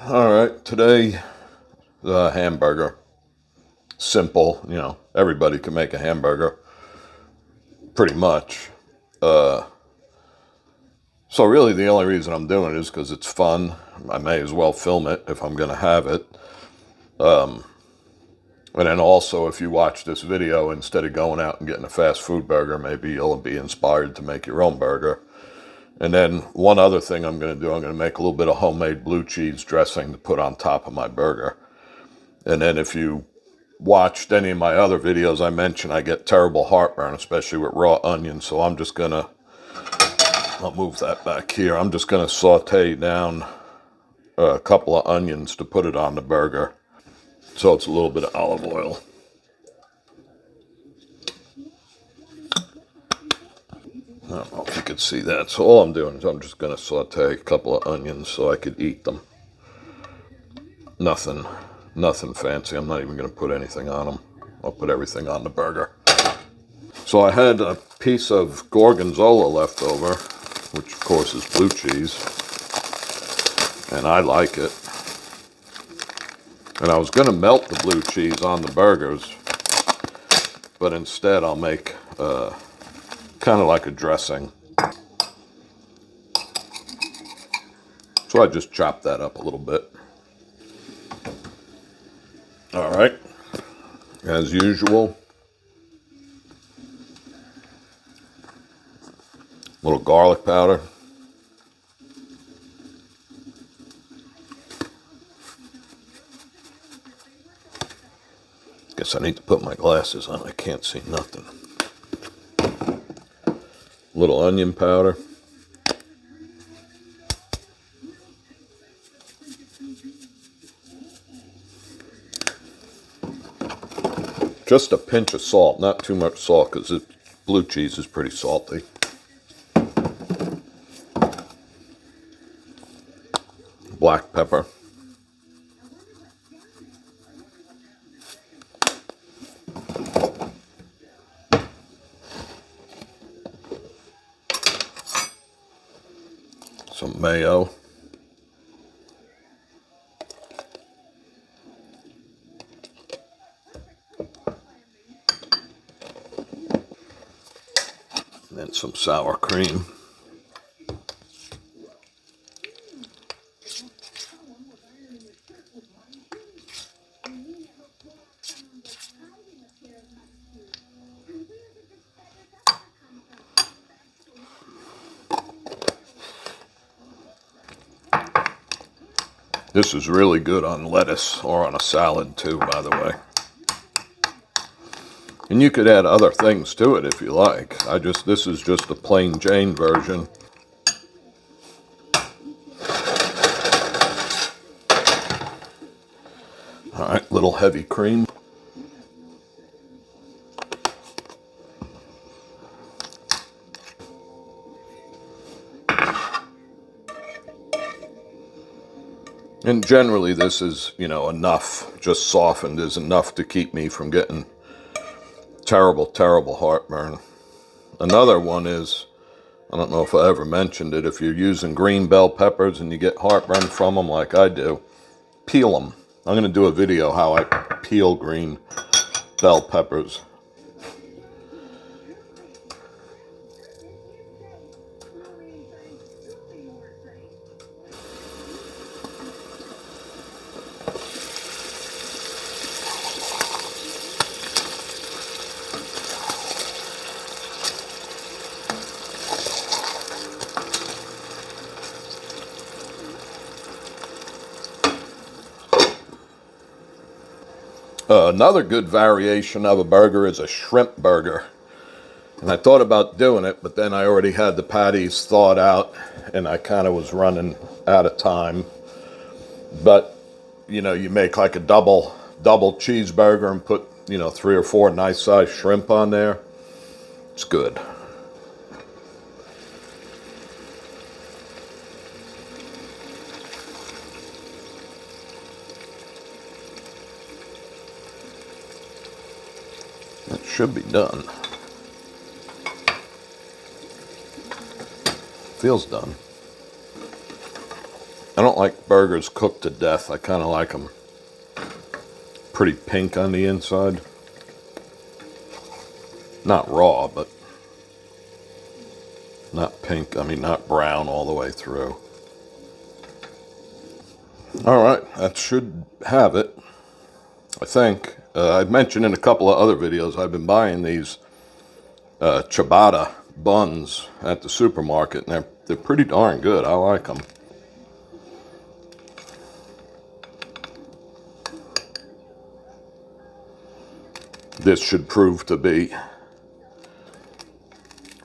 All right, today the hamburger. Simple, everybody can make a hamburger, pretty much. So really the only reason I'm doing it is because it's fun. I may as well film it if I'm going to have it. And then also, if you watch this video, instead of going out and getting a fast food burger, maybe you'll be inspired to make your own burger. And then one other thing I'm going to do, I'm going to make a little bit of homemade blue cheese dressing to put on top of my burger. And then if you watched any of my other videos, I mentioned I get terrible heartburn, especially with raw onions. So I'm just going to, I'll move that back here. I'm just going to saute down a couple of onions to put it on the burger. So it's a little bit of olive oil. I don't know if you could see that. So all I'm doing is I'm just going to saute a couple of onions so I could eat them. Nothing fancy. I'm not even going to put anything on them. I'll put everything on the burger. So I had a piece of Gorgonzola left over, which of course is blue cheese. And I like it. And I was going to melt the blue cheese on the burgers, but instead I'll make kind of like a dressing. So I just chopped that up a little bit. All right, as usual, a little garlic powder. Guess I need to put my glasses on. I can't see nothing. A little onion powder. Just a pinch of salt, not too much salt because the blue cheese is pretty salty. Black pepper. Some mayo. And then some sour cream. This is really good on lettuce or on a salad too, by the way. And you could add other things to it if you like. This is just a plain Jane version. All right, little heavy cream. And generally this is, enough, just softened is enough to keep me from getting terrible, terrible heartburn. Another one is, I don't know if I ever mentioned it, if you're using green bell peppers and you get heartburn from them like I do, peel them. I'm going to do a video how I peel green bell peppers. Another good variation of a burger is a shrimp burger. And I thought about doing it, but then I already had the patties thawed out and I kind of was running out of time. But, you make like a double cheeseburger and put, 3 or 4 nice sized shrimp on there. It's good. That should be done. Feels done. I don't like burgers cooked to death. I kind of like them pretty pink on the inside. Not raw, but not pink. I mean, not brown all the way through. All right, that should have it, I think. I've mentioned in a couple of other videos, I've been buying these ciabatta buns at the supermarket, and they're pretty darn good. I like them. This should prove to be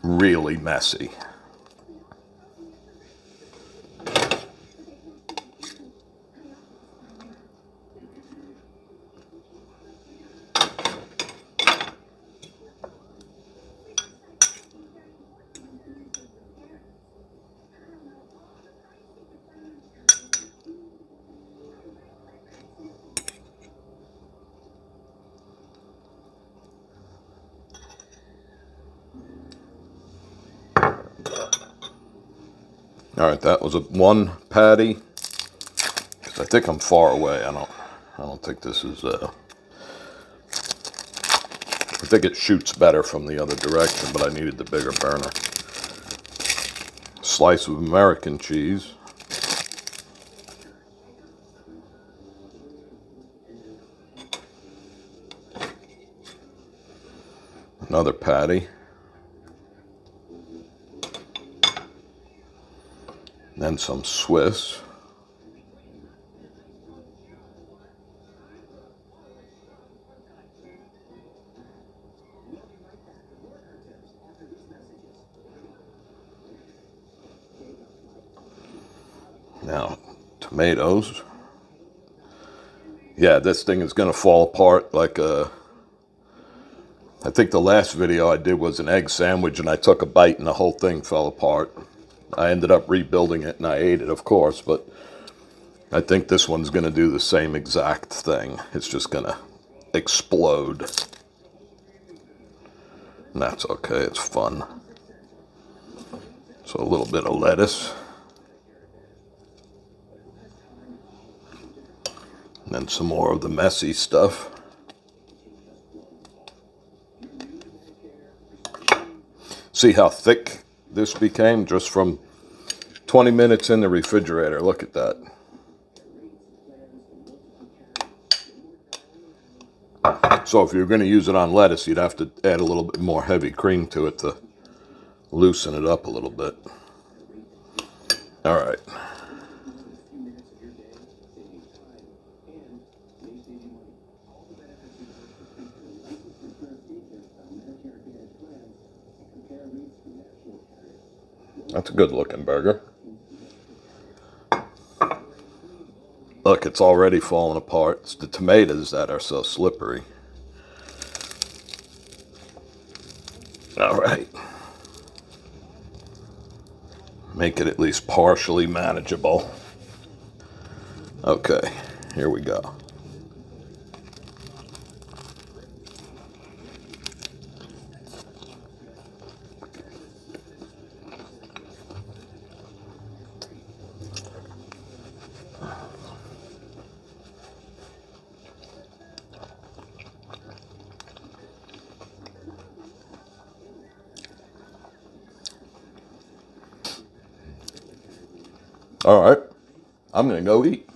really messy. All right, that was one patty. I think I'm far away. I don't think this is. I think it shoots better from the other direction, but I needed the bigger burner. Slice of American cheese. Another patty. Then some Swiss. Now, tomatoes. Yeah, this thing is going to fall apart like a... I think the last video I did was an egg sandwich, and I took a bite and the whole thing fell apart. I ended up rebuilding it, and I ate it, of course, but I think this one's going to do the same exact thing. It's just going to explode. And that's okay. It's fun. So a little bit of lettuce. And then some more of the messy stuff. See how thick this became just from 20 minutes in the refrigerator. Look at that. So if you're going to use it on lettuce, you'd have to add a little bit more heavy cream to it to loosen it up a little bit. All right. That's a good looking burger. Look, it's already falling apart. It's the tomatoes that are so slippery. All right. Make it at least partially manageable. Okay, here we go. All right, I'm gonna go eat.